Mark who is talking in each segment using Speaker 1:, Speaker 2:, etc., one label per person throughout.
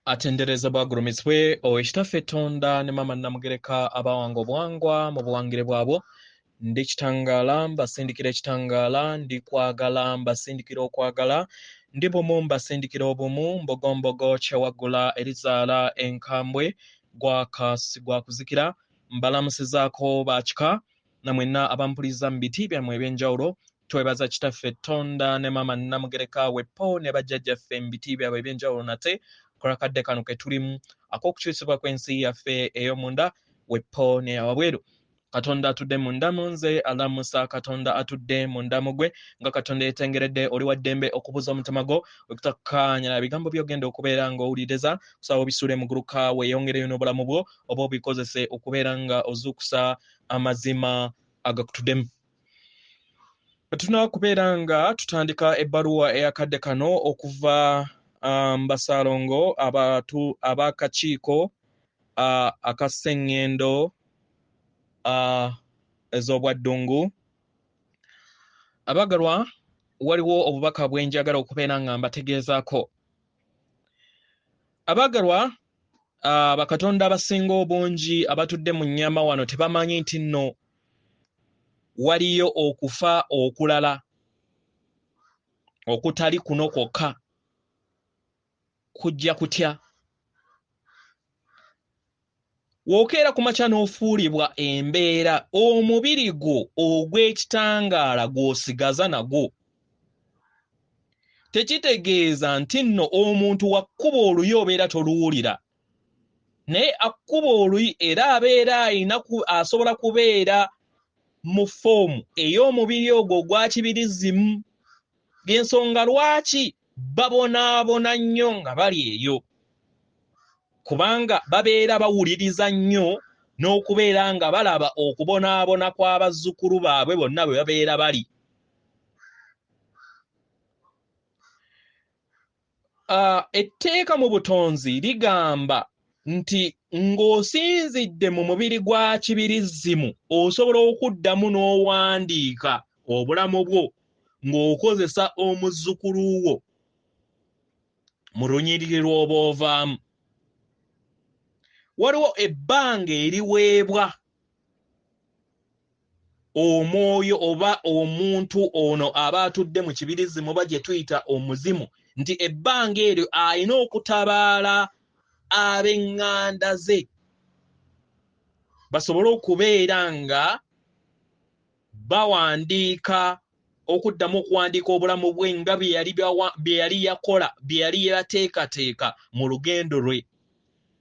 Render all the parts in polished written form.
Speaker 1: atendereza bwagulumizibwe owekitaffe Tonda ne mama Namugereka abawanga obuwangwa mu buwangire bwabwo ndi kitangaala mbasindikira ekitangaala ndi kwagala mbasindikira okwagala ndi bumu mbasindikira obumu mbogombogo kyewaggula erizaala enkambwe gwakuzikira mbalamusizaako bakika namwenna abampuliza mu biti byammwe ebyenjawulo twebaza kitaffe Tonda ne mama Namugereka wepo ne bajjajjaffe mu biti byabwe ebyenjawulo nate korakadde kano ke tulimu ak'okukyusibwa kw'ensi yaffe ey'omunda wepo ne wabweru. Katonda atudde munda munze alamusa Katonda atudde munda mugwe nga Katonda yetengeredde oli wa ddembe okubuza omutima gwo okutakkaanya bigambo by'ogenda okubeera ng'owuliriza kusaba obisuule mu guluka weeyongereyo n'obulamu bwo oba obikozese okubeera nga ozuukusa amazima agakutudemu. Tuna kubeera nga tutandika ebbaluwa eyakadde kano okuva Salongo abakakiiko aka Sengendo ez'obwa Ddungu. Abagalwa waliwo obubaka bwenjagala okubeera nga mbategeezaako. Abagalwa bakatonda abasinga obungi abatudde mu nnyama wano tebamanyi nti nno waliyo okufa okulala okutali kuno kwokka kujja kutya. Wokeera ku makya n'ofuulibwa embeera omubiri gwo ogw'ekitangaala gw'osigaza nagwo tekitegeeza nti nno omuntu wakkuba oluyi obeera toluwulira naye akkuba oluyi era abeera ayina asobola kubeera mu foomu ey'omubiri ogwo ogwa kibirizimu. By'ensonga lwaki babonaabona nnyo nga bali eyo, kubanga babeera bawuliriza nnyo n'okubeera nga balaba okubonaabona kw'abazzukulu baabwe bonna bwe babeera bali. Etteeka mu butonzi ligamba nti ng'osinzidde mu mubiri gwa kibirizimu osobola okuddamu n'owandiika obulamu bwo ng'okozesa omuzzukulu wo mu lunyiriri lw'oba ovaamu. Waliwo ebbanga eriweebwa omwoyo oba omuntu ono aba atudde mu kibirizimu oba gye tuyita omuzimu, nti ebbanga eryo alina okutabaala ab'eŋŋanda ze basobole okubeera nga bawandiika okuddamu okuwandiika obulamu bwe nga bye yali yakola bye yali yateekateeka mu lugendo lwe.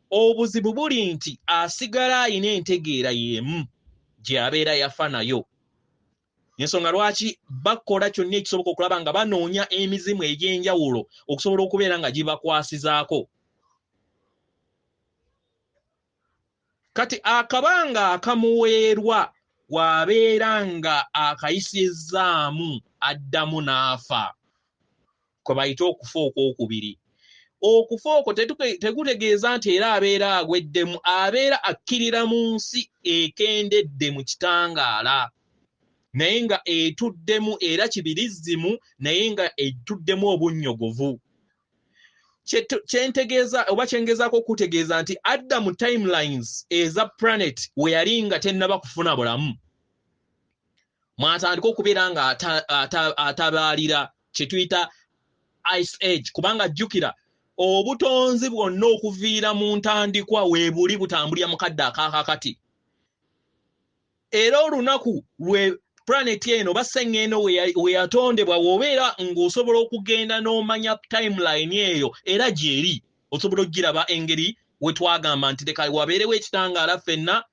Speaker 1: Obuzibu buli nti asigala alina entegeera y'emu gye abeera yafa nayo. Ensonga lwaki bakola kyonna ekisoboka okulaba nga banoonya emizimu egy'enjawulo okusobola okubeera nga gibakwasizaako. Kati akabanga akamuweerwa bw'abeera nga akayisizzaamu addamu n'afa, kwe bayita okufa okwokubiri. Okufa okwo tekutegeeza nti era abeera agweddemu, abeera akkirira mu nsi ekendedde mu kitangaala naye nga etuddemu era kibirizimu naye nga etuddemu obunnyogovu. Kyentegeeza oba kyengezaako okutegeeza nti adda mu timelines eza planet we yali nga tennaba kufuna bulamu mwatandika okubeera nga atabaalira kye tuyita ice age, kubanga jjukira obutonzi bwonna okuviira mu ntandikwa weebuli butambulira mu kadde akaakakati. Era olunaku lwe planet eno oba Sengendo we yatondebwa w'obeera ng'osobola okugenda n'omanya timeline eyo era gyeri osobola okugiraba engeri we twagamba nti leka wabeerewo ekitangaala ffenna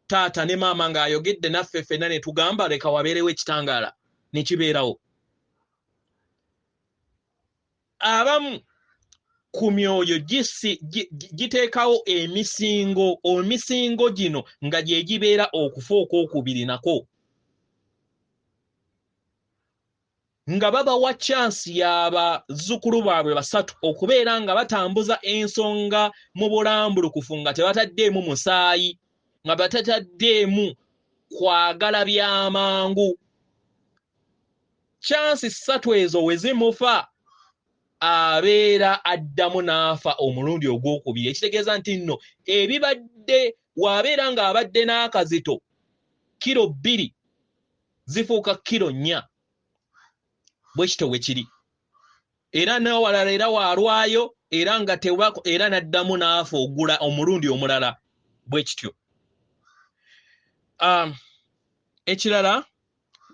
Speaker 1: taata ne maama ng'ayogedde naffe ffenna ne tugamba leka wabeerewo ekitangaala ne kibeerawo. Abamu ku myoyo giteekawo emisingo gino nga gye gibeera okufa okwokubiri nako, nga babawa chansi y'abazzukulu baabwe basatu okubeera nga batambuza ensonga mu bulambulukufu nga tebataddeemu musaayi, nga batataddeemu kwagala by'amangu. Chansi ssatu ezo we zimufa abeera addamu n'afa omulundi ogwokubiri ekitegeeza nti nno ebibadde wabeera ng'abadde n'akazito kilo 2 zifuuka kilo 4 bwe kityo bwe kiri era n'awalala era walwayo era nga era n'addamu n'afa ogula omulundi omulala bwe kityo. Ekirala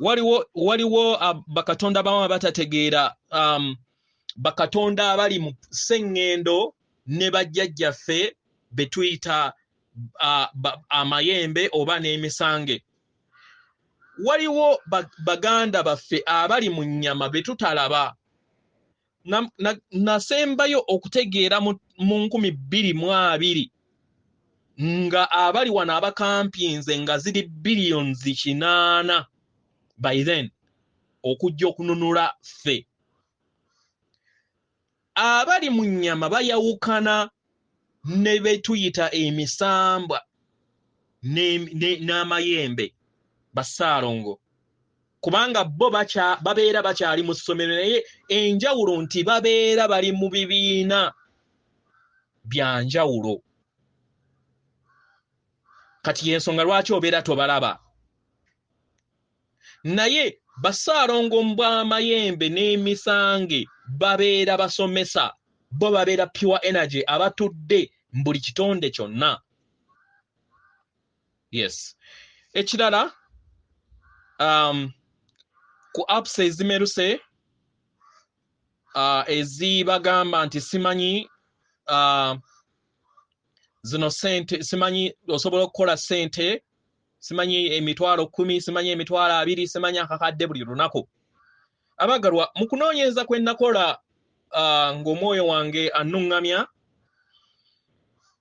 Speaker 1: waliwo bakatonda abamu batategeera bakatonda abali mu Sengendo ne bajjajjaffe be tuyita amayembe oba n'emisange. Waliwo baganda baffe abali mu nnyama be tutalaba. Nasembayo okutegeera mu 2020 nga abali wano abakampinze nga ziri billions 8 by then okujja okununula ffe. Abali mu nnyama bayawukana ne be tuyita emisambwa n'amayembe basalongo kubanga bo babeera bakyali mu ssomero naye enjawulo nti babeera bali mu bibiina bya njawulo. Kati y'ensonga lwaki obeera tobalaba. Naye basalongo mbw'amayembe n'emisange babeera basomesa, bo babeera pure energy abatudde mbuli kitonde kyonna. Yes. Ekirala ku apps ezimeruse ezibagamba nti simanyi zino sente simanyi osobola okukola sente simanyi emitwalo 10 simanyi emitwalo 2 simanyi akakadde buli lunaku. Abagalwa mu kunoonyereza kwe nakola ng'omwoyo wange annungamya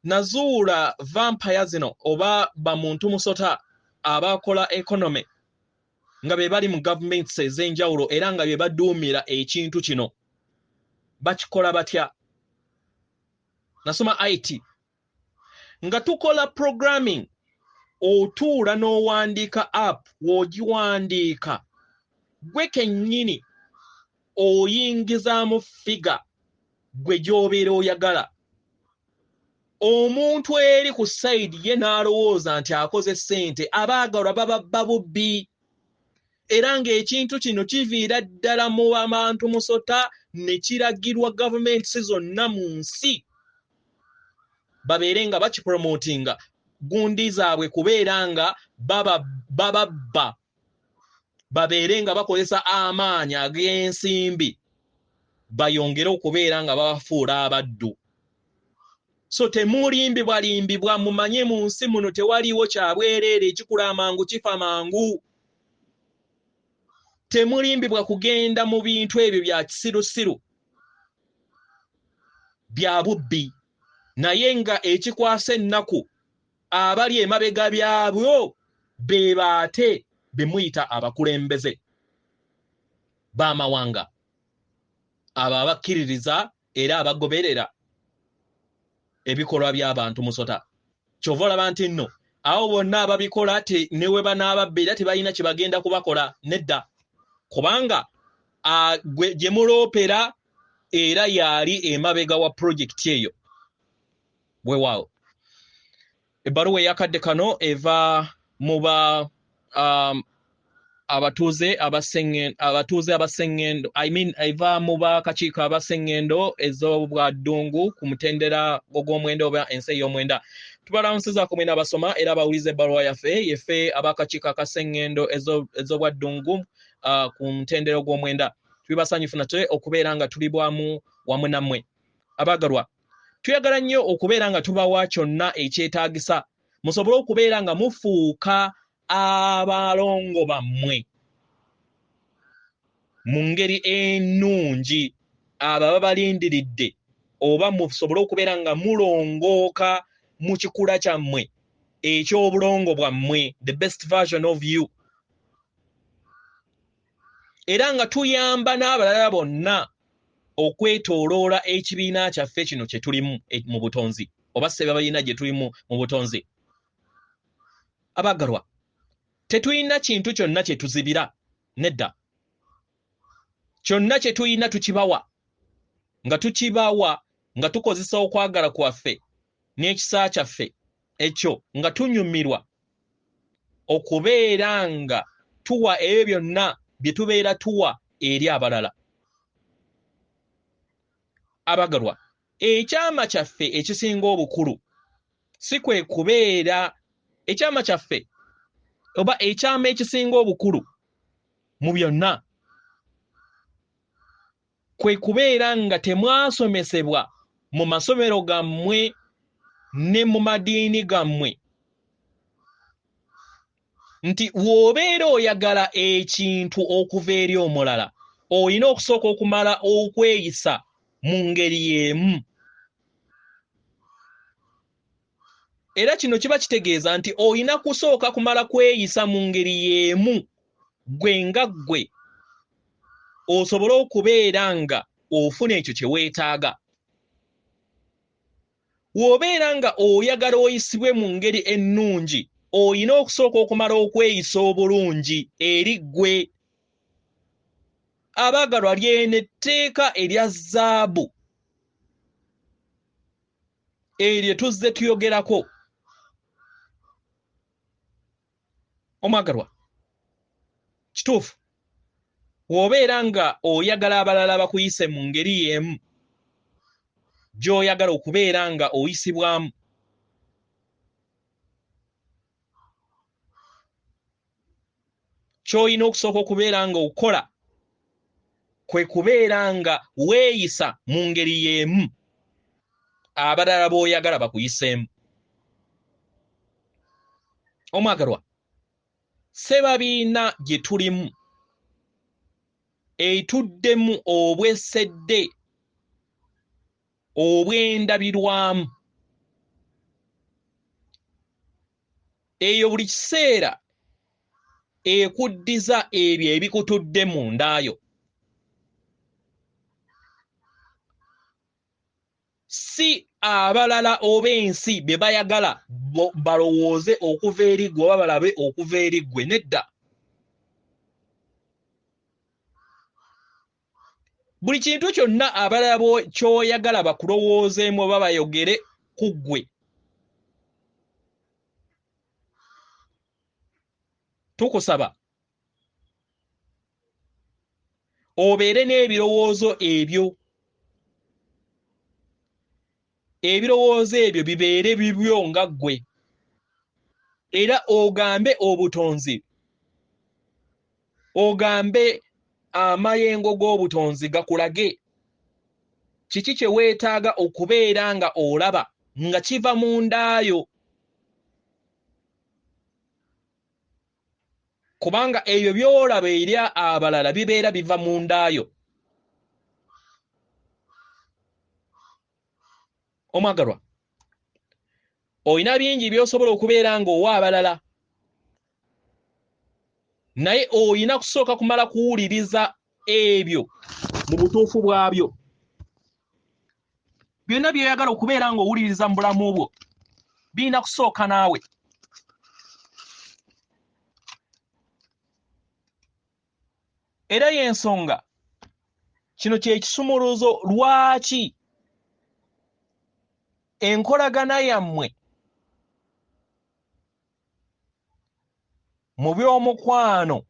Speaker 1: nazuula vampire zino oba bamuntu musota abakola economy nga be bali mu governments ez'enjawulo era nga be baduumira ekintu kino bakikola batya. Nasoma IT nga tukola programming otuula n'owandiika app w'ogiwandiika gwe kennyini oyingizaamu figa gwe gy'obeera oyagala. Omuntu eri ku side ye n'alowooza nti akoze ssente abaagalwa baba babubbi era ng'ekintu kino kiviira ddala mu bantu musota ne kiragirwa gavumenti zonna mu nsi babeere nga bakipromotinga gundi zaabwe kubeera nga bababba babeere nga bakozesa amaanyi ag'ensimbi bayongere okubeera nga babafuula abaddu. So temulimbibwa mumanye mu nsi muno tewaliwo kyabwereere ekikula amangu kifa mangu. Temulimbibwa kugenda mu bintu ebyo bya kisirusiru bya bubbi naye nga ekikwasa ennaku abali emabega byabwo be baate bemuyita abakulembeze b'amawanga abo abakkiririza era abagoberera ebikolwa by'abantu musota. Kyova olaba nti nno awo bonna ababikola newe banaababbira tebalina kye bagenda kubakola nedda kubanga gye muloopera era yali emabega wa project eyo. Weewaawo ebbaluwa eyakadde kano eva mu abatuuze abasengendo eva mu bakakiiko abasengendo ez'obwa Ddungu ku mutendera ogw'omwenda oba ensi ey'omwenda. Tubalawunsiza ku mwena abasoma era abawuliza ebbaluwa yaffe abakakiiko akasengendo ez'obwa Ddungu ku mutendera ogw'omwenda. Tubasanyufu nate okubeera nga tuli bwamu wamu nammwe. Abaagalwa tuyagala nnyo okubeera nga tubawa kyonna ekyetaagisa musobole okubeera nga mufuuka abalongo bammwe mu ngeri ennungi abo babalindiridde oba musobole okubeera nga mulongooka mu kikula kyammwe eky'obulongo bwammwe, the best version of you, era nga tuyamba n'abalala bonna okwetooloola ekibiina kyaffe kino kye tulimu mu butonzi oba ssebabalina gye tulimu mu butonzi. Abaagalwa tetulina kintu kyonna kye tuzibira nedda, kyonna kye tulina tukibawa nga tukibawa nga tukozesa okwagala kwaffe n'ekisa kyaffe ekyo nga tunyumirwa okubeera nga tuwa ebyo byonna bye tubeera tuwa eri abalala. Abagalwa, ekyama kyaffe ekisinga obukulu si kwe kubeera ekyama kyaffe oba ekyama ekisinga obukulu mu byonna kwe kubeera nga temwasomesebwa mu masomero gammwe ne mu madiini gammwe nti w'obeera oyagala ekintu okuva eri omulala olina okusooka okumala okweyisa mu ngeri y'emu. Era kino kiba kitegeeza nti olina kusooka kumala kweyisa mu ngeri y'emu gwe nga ggwe osobole okubeera nga ofuna ekyo kye weetaaga. W'obeera nga oyagala oyisibwe mu ngeri ennungi olina okusooka okumala okweyisa obulungi eri ggwe. Abaagalwa, ly'eno etteeka erya zaabu eryo tuzze tuyogerako. Omwagalwa, kituufu w'obeera nga oyagala abalala bakuyise mu ngeri y'emu gy'oyagala okubeera nga oyisibwamu, ky'olina okusooka okubeera nga okola kwe kubeera nga weeyisa mu ngeri y'emu abalala b'oyagala bakuyiseemu. Omwagalwa, ssebabiina gye tulimu etuddemu obwesedde obw'endabirwamu. Eyo buli kiseera ekuddiza ebyo ebikutudde mu ndaayo. Si abalala oba ensi be bayagala balowooze okuva eri ggwe oba balabe okuva eri ggwe, nedda. Buli kintu kyonna abalala ky'oyagala bakulowoozeemu oba bayogere ku ggwe, tukusaba obeere n'ebirowoozo ebyo. Ebirowoozo ebyo bibeere bibyo nga ggwe, era ogambe obutonzi, ogambe amayengo g'obutonzi gakulage kiki kye weetaaga okubeera nga olaba nga kiva mu ndaayo, kubanga ebyo by'olaba eri abalala bibeera biva mu ndaayo. Omwagalwa, olina bingi by'osobola okubeera ng'owa abalala, naye olina kusooka kumala kuwuliriza ebyo mu butuufu bwabyo. Byonna by'oyagala okubeera ng'owuliriza mu bulamu bwo birina kusooka naawe. Era y'ensonga kino kye kisumuluzo lwaki enkolagana yammwe mu by'omukwano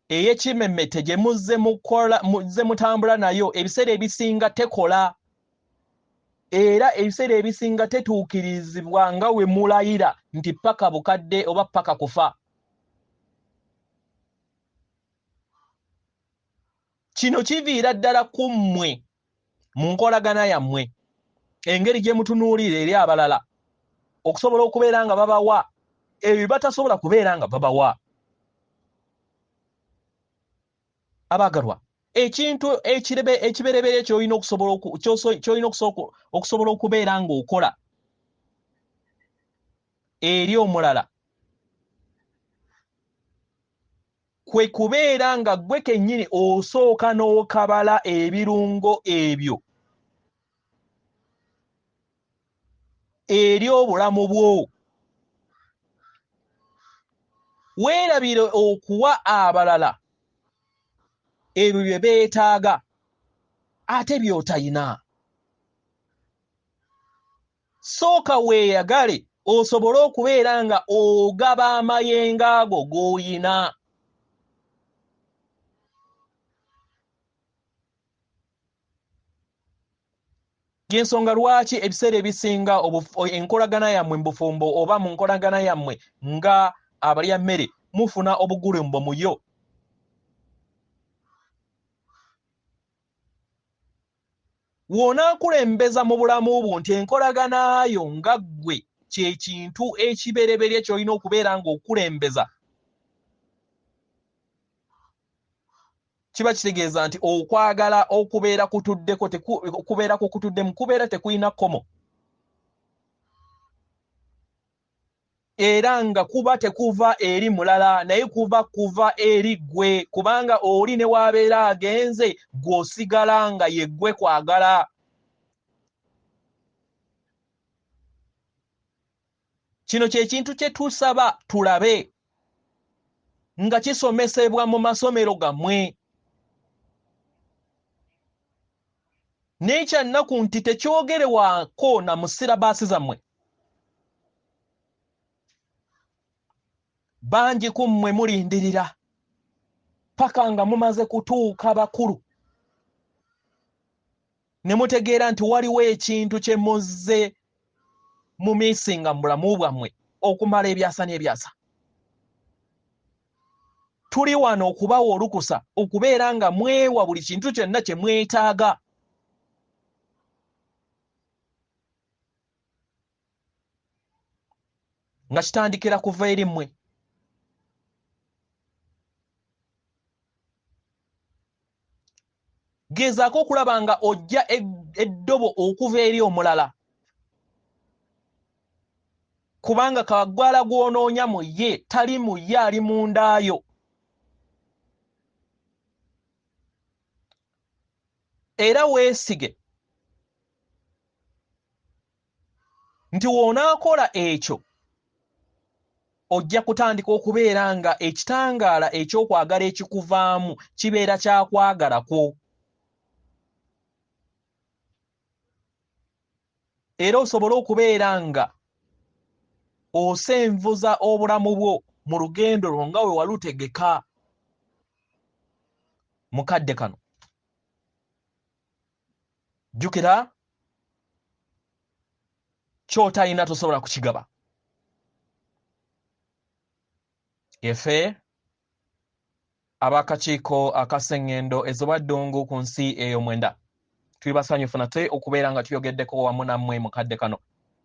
Speaker 1: ey'ekimemete gye muzze mutambula nayo ebiseera ebisinga tekola, era ebiseera ebisinga tetuukirizibwa nga we mulayira nti paka bukadde oba paka kufa. Kino kiviira ddala ku mmwe mu nkolagana yammwe, engeri gye mutunuulira eri abalala okusobola okubeera nga babawa ebyo batasobola kubeera nga babawa. Abaagalwa, ekintu ekibereberye ky'olina okusobola okubeera ng'okola eri omulala kwe kubeera nga ggwe kennyini osooka n'okabala ebirungo ebyo eri obulamu bwo. Weerabire okuwa abalala ebyo bye beetaaga ate by'otayina. Sooka weeyagale osobole okubeera nga ogaba amayengo ago g'oyina. Y'ensonga lwaki ebiseera ebisinga enkolagana yammwe mu bufumbo oba mu nkolagana yammwe nga abalya mmere mufuna obugulumbo muyo. W'onaakulembeza mu bulamu bwo nti enkolagana yo nga ggwe kye kintu ekibereberye ky'olina okubeera ng'okulembeza, kiba kitegeeza nti okwagala okubeera kutuddeko okubeera kukutuddemu kubeera tekulina kkomo. Era nga kuba tekuva eri mulala naye kuva eri ggwe, kubanga oli ne waabeera agenze gw'osigala nga ye ggwe kwagala. Kino kye kintu kye tusaba tulabe nga kisomesebwa mu masomero gammwe. N'ekyannaku nti tekyogerewako na mu sirabaasi zammwe. Bangi ku mmwe mulindirira paka nga mumaze kutuuka bakulu ne mutegeera nti waliwo ekintu kye muzze mu miisinga mu bulamu bwammwe okumala ebyasa n'ebyasa. Tuli wano okubawa olukusa okubeera nga mwewa buli kintu kyonna kye mwetaaga. Nga kitandikira kuva eri mmwe. Gezaako okulaba nga ojja eddobo okuva eri omulala, kubanga kawagwala gw'onoonya mu ye tali mu ye, ali mundaayo. Era weesige nti w'onaakola ekyo ojja kutandika okubeera nga ekitangaala eky'okwagala ekikuvaamu kibeera kyakwagalako. Era osobole okubeera nga osenvuza obulamu bwo mu lugendo lwo nga we walutegeka. Mukadde kano jjukira ky'otalina tosobola kukigaba. Efe ab'akakiiko aka Sengendo ezoba Ddungu ku nsi ey'omwenda tuli basanyufu nate okubeera nga tuyogeddeko wamu nammwe mukadde kano.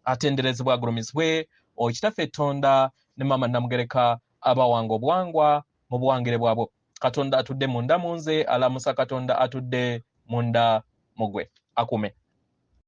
Speaker 1: Atenderezebwa agulumizibwe Kitaffe Katonda ne Maama Namugereka abawanga obuwangwa mu buwangire bwabwo. Katonda atudde munda mu nze, alamusa Katonda atudde munda mu ggwe. Akume.